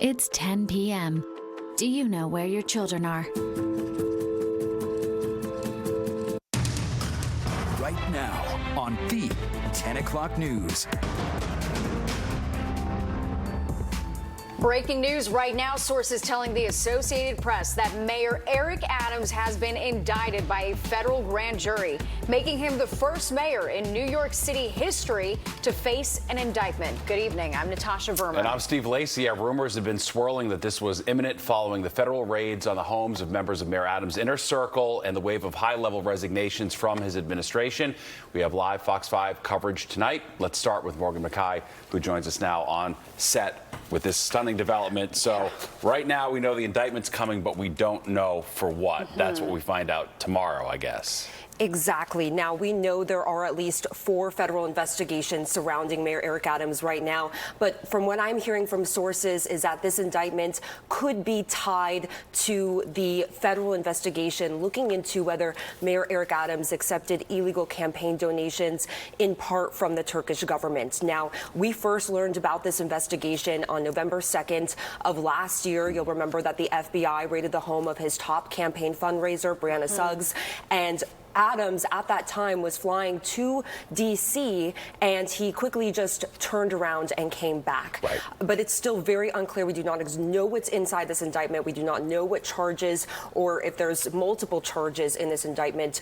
It's 10 p.m. Do you know where your children are? Right now on the 10 o'clock news. Breaking news right now. Sources telling the Associated Press that Mayor Eric Adams has been indicted by a federal grand jury, making him the first mayor in New York City history to face an indictment. Good evening. I'm Natasha Verma. And I'm Steve Lacey. Rumors have been swirling that this was imminent following the federal raids on the homes of members of Mayor Adams' inner circle and the wave of high-level resignations from his administration. We have live Fox 5 coverage tonight. Let's start with Morgan Mackay, who joins us now on set with this stunning development. So right now we know the indictment's coming, but we don't know for what. That's what we find out tomorrow, I guess. Exactly. Now, we know there are at least 4 federal investigations surrounding Mayor Eric Adams right now. But from what I'm hearing from sources is that this indictment could be tied to the federal investigation looking into whether Mayor Eric Adams accepted illegal campaign donations in part from the Turkish government. Now, we first learned about this investigation on November 2nd of last year. You'll remember that the FBI raided the home of his top campaign fundraiser, Brianna Suggs, and Adams at that time was flying to D.C. and he quickly just turned around and came back. Right. But it's still very unclear. We do not know what's inside this indictment. We do not know what charges or if there's multiple charges in this indictment.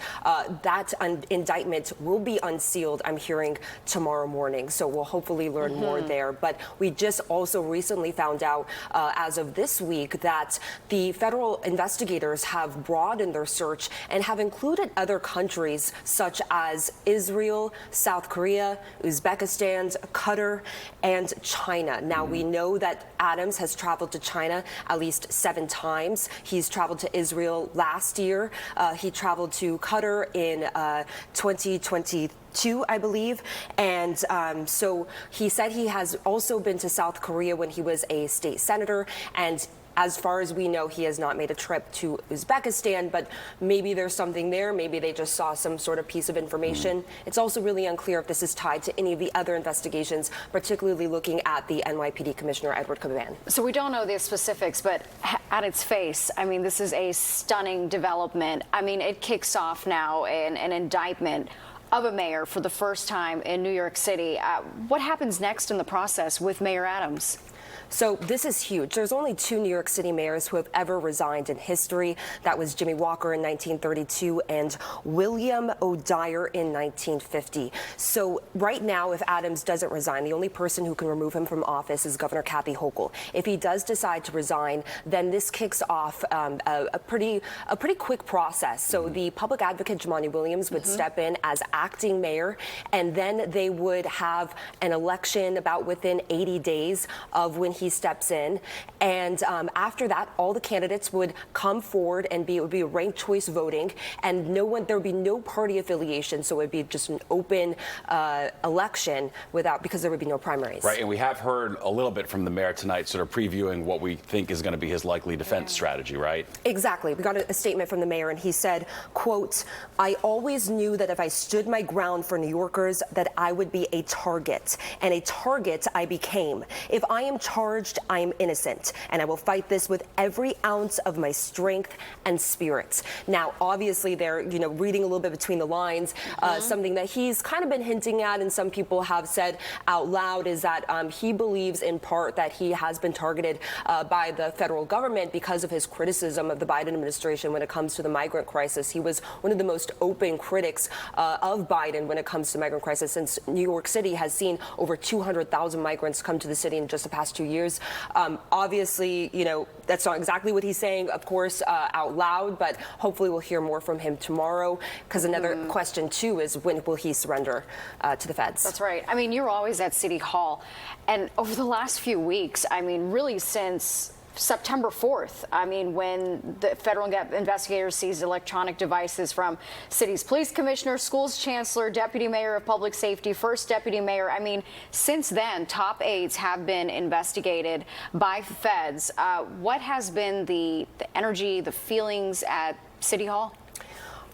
That indictment will be unsealed, I'm hearing, tomorrow morning. So we'll hopefully learn more there. But we just also recently found out as of this week that the federal investigators have broadened their search and have included other countries such as Israel, South Korea, Uzbekistan, Qatar, and China. Now, we know that Adams has traveled to China at least 7 times. He's traveled to Israel last year. He traveled to Qatar in 2022, I believe. And so he said he has also been to South Korea when he was a state senator. And as far as we know, he has not made a trip to Uzbekistan, but maybe there's something there. Maybe they just saw some sort of piece of information. It's also really unclear if this is tied to any of the other investigations, particularly looking at the NYPD Commissioner Edward Caban. So we don't know the specifics, but at its face, I mean, this is a stunning development. I mean, it kicks off now an indictment of a mayor for the first time in New York City. What happens next in the process with Mayor Adams? So this is huge. There's only 2 New York City mayors who have ever resigned in history. That was Jimmy Walker in 1932 and William O'Dyer in 1950. So right now, if Adams doesn't resign, the only person who can remove him from office is Governor Kathy Hochul. If he does decide to resign, then this kicks off a pretty quick process. So the public advocate Jumaane Williams would step in as acting mayor, and then they would have an election about within 80 days of when he steps in, and after that, all the candidates would come forward and it would be ranked choice voting, and there would be no party affiliation, so it would be just an open election because there would be no primaries. Right, and we have heard a little bit from the mayor tonight, sort of previewing what we think is going to be his likely defense strategy, right? Exactly. We got a statement from the mayor, and he said, quote, "I always knew that if I stood my ground for New Yorkers, that I would be a target, and a target I became. If I am charged, I am innocent, and I will fight this with every ounce of my strength and spirit." Now, obviously, they're reading a little bit between the lines. Something that he's kind of been hinting at, and some people have said out loud, is that he believes in part that he has been targeted by the federal government because of his criticism of the Biden administration when it comes to the migrant crisis. He was one of the most open critics of Biden when it comes to migrant crisis, since New York City has seen over 200,000 migrants come to the city in just the past 2 years. Obviously, that's not exactly what he's saying, of course, out loud, but hopefully we'll hear more from him tomorrow, because another question, too, is when will he surrender to the feds? That's right. I mean, you're always at City Hall, and over the last few weeks, I mean, really since September 4th, I mean, when the federal investigators seized electronic devices from city's police commissioner, schools chancellor, deputy mayor of public safety, first deputy mayor. I mean, since then, top aides have been investigated by feds. What has been the energy, the feelings at City Hall?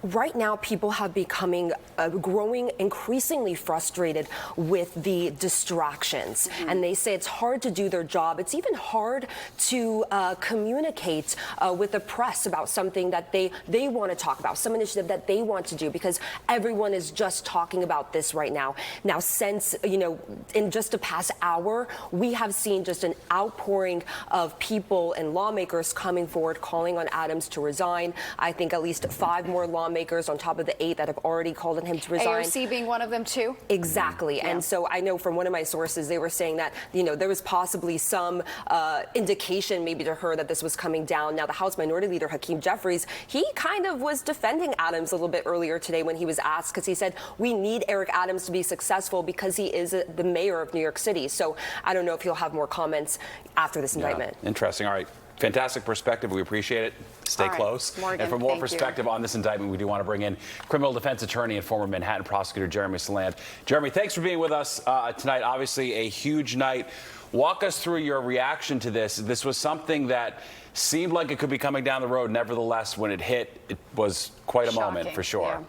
Right now, people have becoming growing increasingly frustrated with the distractions, and they say it's hard to do their job. It's even hard to communicate with the press about something that they want to talk about, some initiative that they want to do, because everyone is just talking about this right now. Now, since, in just the past hour, we have seen just an outpouring of people and lawmakers coming forward, calling on Adams to resign. I think at least 5 more lawmakers on top of the 8 that have already called on him to resign. AOC being one of them too? Exactly. Yeah. And so I know from one of my sources, they were saying that, there was possibly some indication maybe to her that this was coming down. Now, the House Minority Leader, Hakeem Jeffries, he kind of was defending Adams a little bit earlier today when he was asked, because he said, we need Eric Adams to be successful because he is the mayor of New York City. So I don't know if he'll have more comments after this indictment. Interesting. All right. Fantastic perspective. We appreciate it. Stay close. Morgan, and for more perspective on this indictment, we do want to bring in criminal defense attorney and former Manhattan prosecutor Jeremy Saland. Jeremy, thanks for being with us tonight. Obviously, a huge night. Walk us through your reaction to this. This was something that seemed like it could be coming down the road. Nevertheless, when it hit, it was quite a moment for sure. Yeah.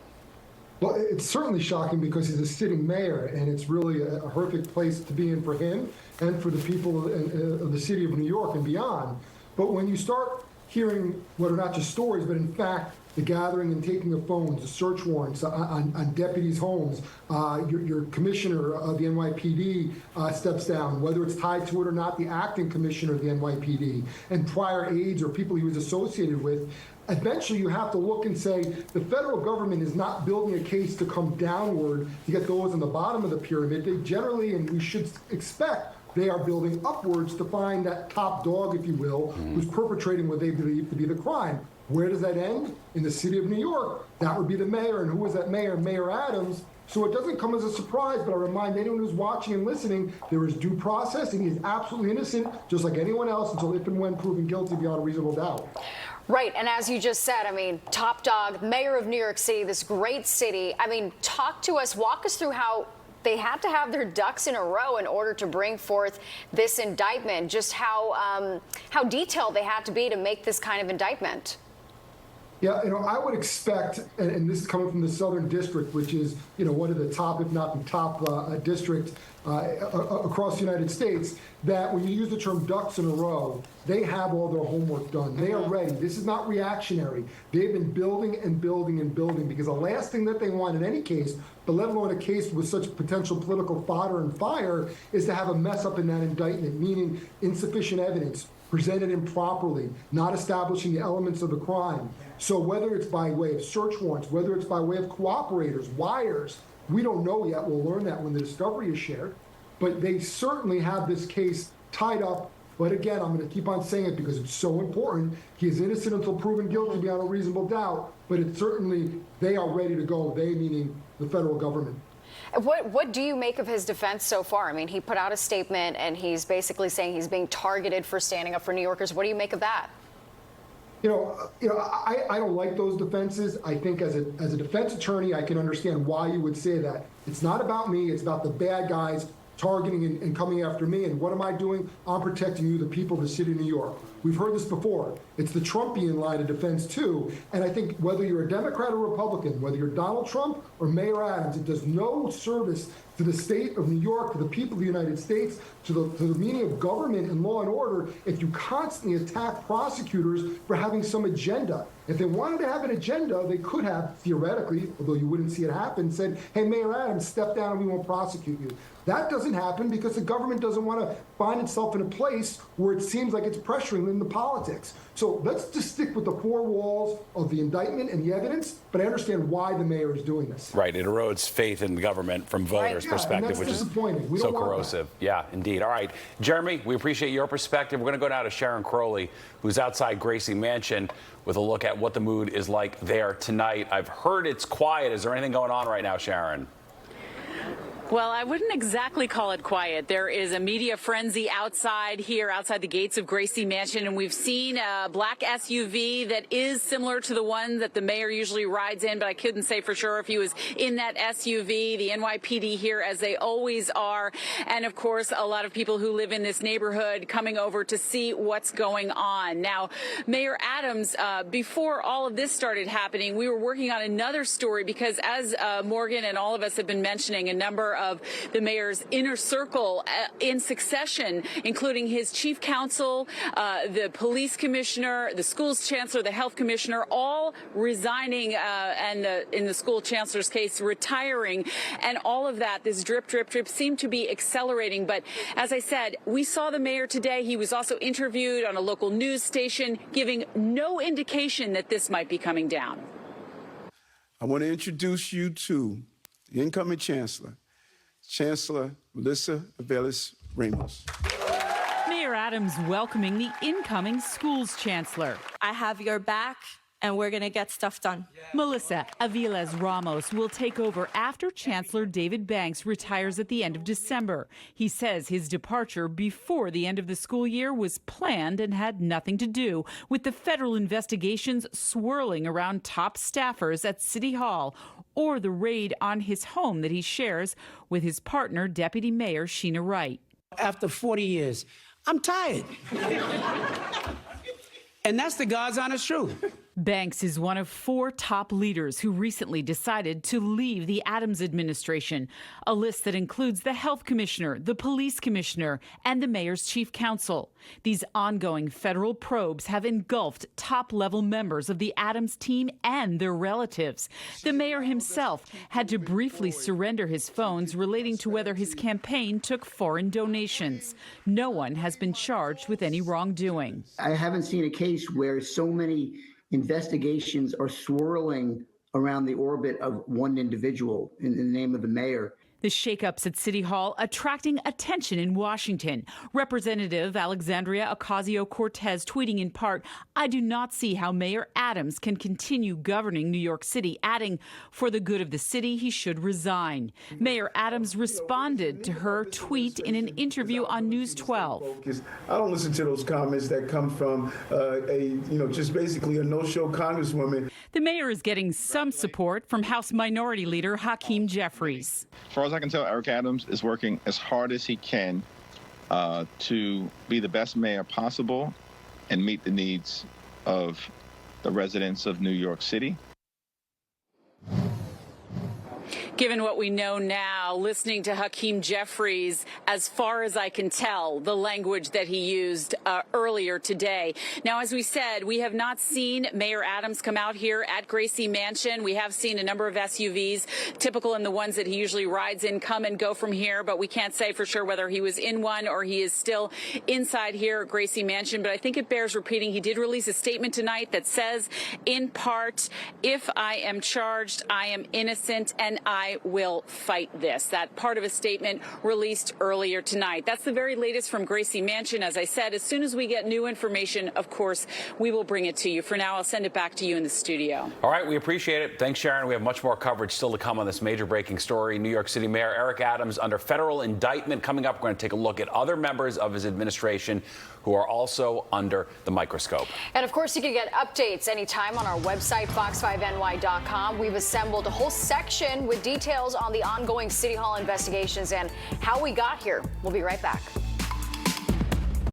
Well, it's certainly shocking because he's a sitting mayor, and it's really a horrific place to be in for him and for the people of the city of New York and beyond. But when you start hearing what are not just stories, but in fact the gathering and taking of phones, the search warrants on deputies' homes, your commissioner of the NYPD steps down, whether it's tied to it or not, the acting commissioner of the NYPD, and prior aides or people he was associated with, eventually you have to look and say the federal government is not building a case to come downward to get those on the bottom of the pyramid. They generally, and we should expect, they are building upwards to find that top dog, if you will, who's perpetrating what they believe to be the crime. Where does that end? In the city of New York. That would be the mayor. And who was that mayor? Mayor Adams. So it doesn't come as a surprise, but I remind anyone who's watching and listening, there is due process, and he is absolutely innocent, just like anyone else, until if and when proven guilty beyond a reasonable doubt. Right, and as you just said, top dog, mayor of New York City, this great city. Talk to us, walk us through how they had to have their ducks in a row in order to bring forth this indictment, just how detailed they had to be to make this kind of indictment. Yeah, I would expect, and this is coming from the Southern District, which is, one of the top, if not the top district across the United States, that when you use the term ducks in a row, they have all their homework done. They are ready. This is not reactionary. They've been building and building and building, because the last thing that they want in any case, but let alone a case with such potential political fodder and fire, is to have a mess up in that indictment, meaning insufficient evidence, presented improperly, not establishing the elements of the crime. So whether it's by way of search warrants, whether it's by way of cooperators, wires, we don't know yet. We'll learn that when the discovery is shared. But they certainly have this case tied up. But again, I'm going to keep on saying it because it's so important. He is innocent until proven guilty beyond a reasonable doubt. But it's certainly, they are ready to go. They meaning the federal government. What do you make of his defense so far? He put out a statement and he's basically saying he's being targeted for standing up for New Yorkers. What do you make of that? I don't like those defenses. I think as a defense attorney, I can understand why you would say that. It's not about me. It's about the bad guys targeting and coming after me. And what am I doing? I'm protecting you, the people of the city of New York. We've heard this before. It's the Trumpian line of defense, too. And I think whether you're a Democrat or Republican, whether you're Donald Trump or Mayor Adams, it does no service to the state of New York, to the people of the United States, to the meaning of government and law and order, if you constantly attack prosecutors for having some agenda. If they wanted to have an agenda, they could have, theoretically, although you wouldn't see it happen, said, hey, Mayor Adams, step down and we won't prosecute you. That doesn't happen because the government doesn't want to find itself in a place where it seems like it's pressuring them to politics. So let's just stick with the 4 walls of the indictment and the evidence, but I understand why the mayor is doing this. Right. It erodes faith in the government from voters' perspective, which is so corrosive. Yeah, indeed. All right. Jeremy, we appreciate your perspective. We're going to go now to Sharon Crowley, who's outside Gracie Mansion, with a look at what the mood is like there tonight. I've heard it's quiet. Is there anything going on right now, Sharon? Well, I wouldn't exactly call it quiet. There is a media frenzy outside the gates of Gracie Mansion, and we've seen a black SUV that is similar to the one that the mayor usually rides in, but I couldn't say for sure if he was in that SUV. The NYPD here, as they always are, and of course, a lot of people who live in this neighborhood coming over to see what's going on. Now, Mayor Adams, before all of this started happening, we were working on another story because, as Morgan and all of us have been mentioning, a number of the mayor's inner circle in succession, including his chief counsel, the police commissioner, the school's chancellor, the health commissioner, all resigning, and in the school chancellor's case, retiring. And all of that, this drip, drip, drip, seemed to be accelerating. But as I said, we saw the mayor today. He was also interviewed on a local news station, giving no indication that this might be coming down. I want to introduce you to the incoming chancellor, Chancellor Melissa Avelis Ramos. Mayor Adams welcoming the incoming schools chancellor. I have your back, and we're going to get stuff done. Melissa Aviles Ramos will take over after Chancellor David Banks retires at the end of December. He says his departure before the end of the school year was planned and had nothing to do with the federal investigations swirling around top staffers at City Hall or the raid on his home that he shares with his partner, Deputy Mayor Sheena Wright. After 40 years, I'm tired. And that's the God's honest truth. Banks is one of 4 top leaders who recently decided to leave the Adams administration, a list that includes the health commissioner, the police commissioner, and the mayor's chief counsel. These ongoing federal probes have engulfed top-level members of the Adams team and their relatives. The mayor himself had to briefly surrender his phones relating to whether his campaign took foreign donations. No one has been charged with any wrongdoing. I haven't seen a case where so many investigations are swirling around the orbit of one individual in the name of the mayor. The shakeups at City Hall attracting attention in Washington. Representative Alexandria Ocasio-Cortez tweeting in part, "I do not see how Mayor Adams can continue governing New York City," adding, "For the good of the city, he should resign." Mayor Adams responded to her tweet in an interview on News 12. I don't listen to those comments that come from just basically a no-show congresswoman. The mayor is getting some support from House Minority Leader Hakeem Jeffries. As far as I can tell, Eric Adams is working as hard as he can to be the best mayor possible and meet the needs of the residents of New York City. Given what we know now, listening to Hakeem Jeffries, as far as I can tell, the language that he used earlier today. Now, as we said, we have not seen Mayor Adams come out here at Gracie Mansion. We have seen a number of SUVs, typical in the ones that he usually rides in, come and go from here, but we can't say for sure whether he was in one or he is still inside here at Gracie Mansion. But I think it bears repeating, he did release a statement tonight that says, in part, "If I am charged, I am innocent, and I will fight this." That part of a statement released earlier tonight. That's the very latest from Gracie Mansion. As I said, as soon as we get new information, of course, we will bring it to you. For now, I'll send it back to you in the studio. All right, we appreciate it. Thanks, Sharon. We have much more coverage still to come on this major breaking story. New York City Mayor Eric Adams under federal indictment. Coming up, we're going to take a look at other members of his administration who are also under the microscope. And of course, you can get updates anytime on our website, fox5ny.com. We've assembled a whole section with details on the ongoing City Hall investigations and how we got here. We'll be right back.